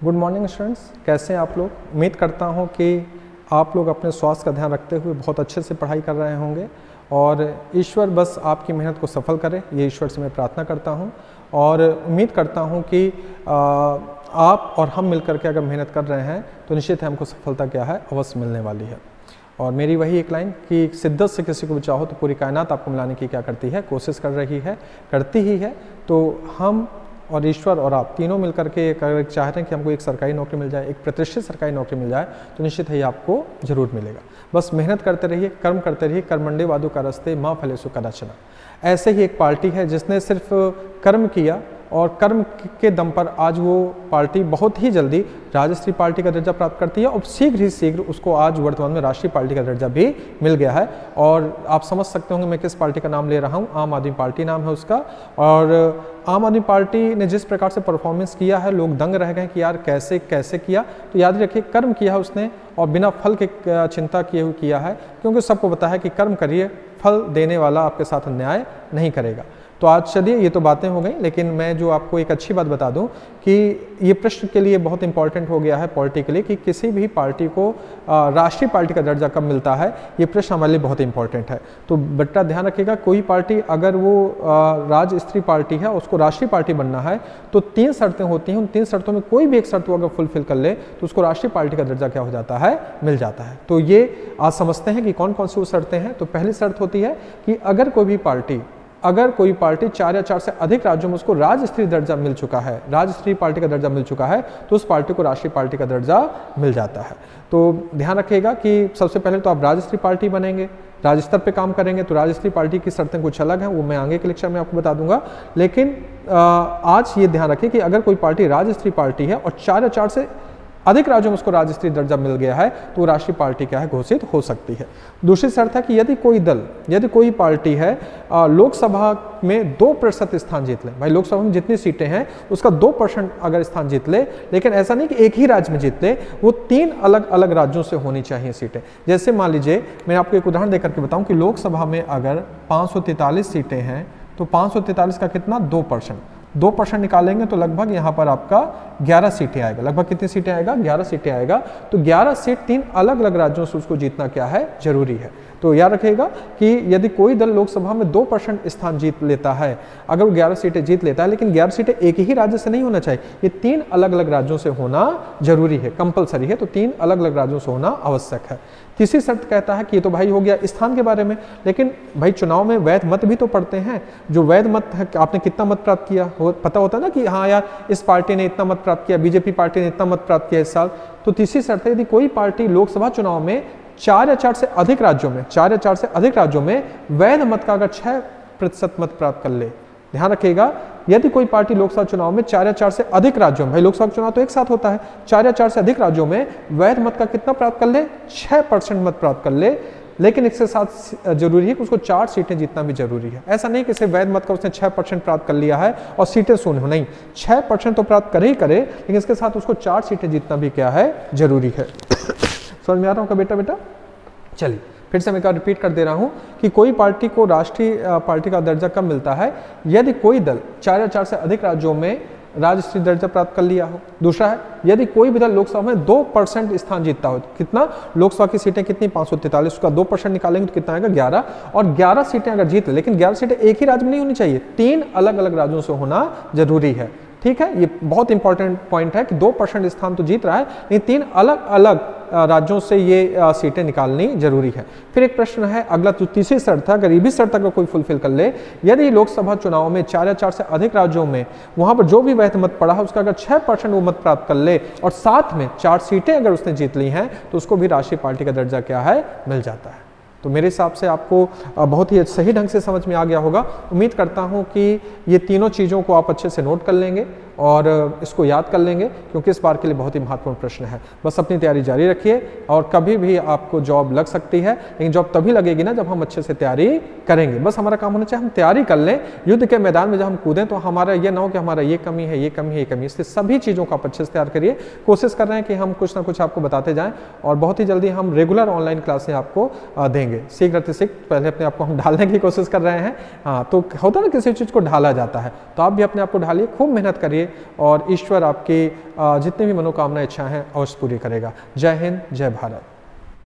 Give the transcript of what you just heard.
Good morning students, कैसे हैं आप लोग। उम्मीद करता हूं कि आप लोग अपने स्वास्थ्य का ध्यान रखते हुए बहुत अच्छे से पढ़ाई कर रहे होंगे और ईश्वर बस आपकी मेहनत को सफल करे, ये ईश्वर से मैं प्रार्थना करता हूं। और उम्मीद करता हूं कि आप और हम मिलकर के अगर मेहनत कर रहे हैं तो निश्चित है हमको सफलता क्या है अवश्य मिलने वाली है। और मेरी वही एक लाइन कि शिद्दत से किसी को भी चाहो तो पूरी कायनात आपको मिलाने की क्या करती है, कोशिश कर रही है, करती ही है। तो हम और ईश्वर और आप तीनों मिलकर के अगर चाह रहे हैं कि हमको एक सरकारी नौकरी मिल जाए, एक प्रतिष्ठित सरकारी नौकरी मिल जाए, तो निश्चित है ये आपको जरूर मिलेगा। बस मेहनत करते रहिए, कर्म करते रहिए। कर्मंडे वादु का रस्ते माँ फलेसु कदाचना। ऐसे ही एक पार्टी है जिसने सिर्फ कर्म किया और कर्म के दम पर आज वो पार्टी बहुत ही जल्दी राजश्री पार्टी का दर्जा प्राप्त करती है और शीघ्र ही शीघ्र उसको आज वर्तमान में राष्ट्रीय पार्टी का दर्जा भी मिल गया है। और आप समझ सकते होंगे मैं किस पार्टी का नाम ले रहा हूँ, आम आदमी पार्टी नाम है उसका। और आम आदमी पार्टी ने जिस प्रकार से परफॉर्मेंस किया है, लोग दंग रह गए कि यार कैसे कैसे किया। तो याद रखिए कर्म किया है उसने और बिना फल के चिंता किए हुए किया है, क्योंकि सबको पता है कि कर्म करिए, फल देने वाला आपके साथ अन्याय नहीं करेगा। तो आज चलिए, ये तो बातें हो गई, लेकिन मैं जो आपको एक अच्छी बात बता दूं कि ये प्रश्न के लिए बहुत इंपॉर्टेंट हो गया है पॉलिटिकली कि किसी भी पार्टी को राष्ट्रीय पार्टी का दर्जा कब मिलता है, ये प्रश्न हमारे लिए बहुत इंपॉर्टेंट है। तो बेटा ध्यान रखिएगा, कोई पार्टी अगर वो राजस्त्री पार्टी है, उसको राष्ट्रीय पार्टी बनना है तो 3 शर्तें होती हैं। उन 3 शर्तों में कोई भी एक शर्त वो अगर फुलफिल कर ले तो उसको राष्ट्रीय पार्टी का दर्जा क्या हो जाता है, मिल जाता है। तो ये आज समझते हैं कि कौन कौन सी वो शर्तें हैं। तो पहली शर्त होती है कि अगर कोई पार्टी 4 या 4 से अधिक राज्यों में उसको राज्यस्तरीय दर्जा मिल चुका है, राज्यस्तरीय पार्टी का दर्जा मिल चुका है, तो उस पार्टी को राष्ट्रीय पार्टी का दर्जा मिल जाता है। तो ध्यान रखिएगा कि सबसे पहले तो आप राज्यस्तरीय पार्टी बनेंगे, राज्य स्तर पे काम करेंगे, तो राज्यस्तरीय पार्टी की शर्तें कुछ अलग हैं, वो मैं आगे के लेक्चर में आपको बता दूंगा। लेकिन आज ये ध्यान रखिए कि अगर कोई पार्टी राज्यस्तरीय पार्टी है और 4 या 4 से अधिक राज्यों में उसको राज्यस्तरीय दर्जा मिल गया है तो राष्ट्रीय पार्टी क्या है, घोषित हो सकती है। दूसरी शर्त है कि यदि कोई पार्टी है लोकसभा में 2% स्थान जीत ले, भाई लोकसभा में जितनी सीटें हैं उसका 2% अगर स्थान जीत ले, लेकिन ऐसा नहीं कि एक ही राज्य में जीत ले, वो 3 अलग अलग राज्यों से होनी चाहिए सीटें। जैसे मान लीजिए, मैं आपको एक उदाहरण देकर के बताऊं कि लोकसभा में अगर 543 सीटें हैं तो 543 का कितना, 2% निकालेंगे तो लगभग यहाँ पर आपका 11 सीटें आएगा। लगभग कितनी सीटें आएगा, 11 सीटें आएगा। तो 11 सीट 3 अलग अलग राज्यों से उसको जीतना क्या है, जरूरी है। तो याद रखिएगा कि यदि कोई दल लोकसभा में 2% स्थान जीत लेता है, अगर वो 11 सीटें जीत लेता है, लेकिन 11 सीटें एक ही राज्य से नहीं होना चाहिए, ये 3 अलग अलग राज्यों से होना जरूरी है, कंपलसरी है। तो 3 अलग अलग राज्यों से होना आवश्यक है। तीसरी शर्त कहता है कि ये तो भाई हो गया स्थान के बारे में, लेकिन भाई चुनाव में वैध मत भी तो पड़ते हैं। जो वैध मत है, आपने कितना मत प्राप्त किया पता होता है ना कि हाँ यार इस पार्टी ने इतना मत प्राप्त किया, बीजेपी पार्टी ने इतना मत प्राप्त किया इस साल। तो तीसरी शर्त है, यदि कोई पार्टी लोकसभा चुनाव में 4 या 4 से अधिक राज्यों में वैध मत का अगर 6% मत प्राप्त कर ले। ध्यान रखिएगा, यदि कोई पार्टी लोकसभा चुनाव में 4 या 4 से अधिक राज्यों में, भाई लोकसभा चुनाव तो एक साथ होता है, 4 या 4 से अधिक राज्यों में वैध मत का कितना प्राप्त कर ले, 6% मत प्राप्त कर ले, लेकिन इसके साथ जरूरी है कि उसको 4 सीटें जीतना भी जरूरी है। ऐसा नहीं कि सिर्फ वैध मत का उसने 6% प्राप्त कर लिया है और सीटें शून्य हो, नहीं, 6% तो प्राप्त करे ही करे, लेकिन इसके साथ उसको 4 सीटें जीतना भी क्या है, जरूरी है। समझ में आ रहा हूँ का बेटा? चलिए फिर से मैं क्या रिपीट कर दे रहा हूं कि कोई पार्टी को राष्ट्रीय पार्टी का दर्जा कब मिलता है, यदि कोई दल 4 या 4 से अधिक राज्यों में राज्यस्तरीय दर्जा प्राप्त कर लिया हो। दूसरा है, यदि कोई भी दल लोकसभा में 2% स्थान जीतता हो। कितना, लोकसभा की सीटें कितनी, 543, उसका 2% निकालेंगे तो कितना आएगा, 11। और 11 सीटें अगर जीत ले, लेकिन 11 सीटें एक ही राज्य में नहीं होनी चाहिए, 3 अलग अलग राज्यों से होना जरूरी है। ठीक है, ये बहुत इंपॉर्टेंट पॉइंट है कि 2% स्थान तो जीत रहा है, लेकिन 3 अलग अलग राज्यों से ये सीटें निकालनी जरूरी है। फिर एक प्रश्न है अगला, तो तीसरी शर्त है, अगर ये भी शर्त अगर कोई फुलफिल कर ले, यदि लोकसभा चुनाव में 4 या 4 से अधिक राज्यों में वहां पर जो भी वैध मत पड़ा है उसका अगर 6% वो मत प्राप्त कर ले और साथ में 4 सीटें अगर उसने जीत ली हैं, तो उसको भी राष्ट्रीय पार्टी का दर्जा क्या है, मिल जाता है। तो मेरे हिसाब से आपको बहुत ही सही ढंग से समझ में आ गया होगा। उम्मीद करता हूं कि ये तीनों चीज़ों को आप अच्छे से नोट कर लेंगे और इसको याद कर लेंगे, क्योंकि इस बार के लिए बहुत ही महत्वपूर्ण प्रश्न है। बस अपनी तैयारी जारी रखिए और कभी भी आपको जॉब लग सकती है, लेकिन जॉब तभी लगेगी ना जब हम अच्छे से तैयारी करेंगे। बस हमारा काम होना चाहिए हम तैयारी कर लें, युद्ध के मैदान में जब हम कूदें तो हमारा ये ना हो कि हमारा ये कमी है, ये कमी है, ये कमी है। इसलिए सभी चीज़ों को आप अच्छे से तैयार करिए। कोशिश कर रहे हैं कि हम कुछ ना कुछ आपको बताते जाएँ और बहुत ही जल्दी हम रेगुलर ऑनलाइन क्लासें आपको देंगे। ढालेंगे, शीघ्र अतिशीघ्र पहले अपने आप को हम ढालने की कोशिश कर रहे हैं। हाँ, तो होता ना किसी चीज़ को ढाला जाता है, तो आप भी अपने आप को ढालिए, खूब मेहनत करिए और ईश्वर आपकी जितनी भी मनोकामना इच्छा हैं अवश्य पूरी करेगा। जय हिंद, जय भारत।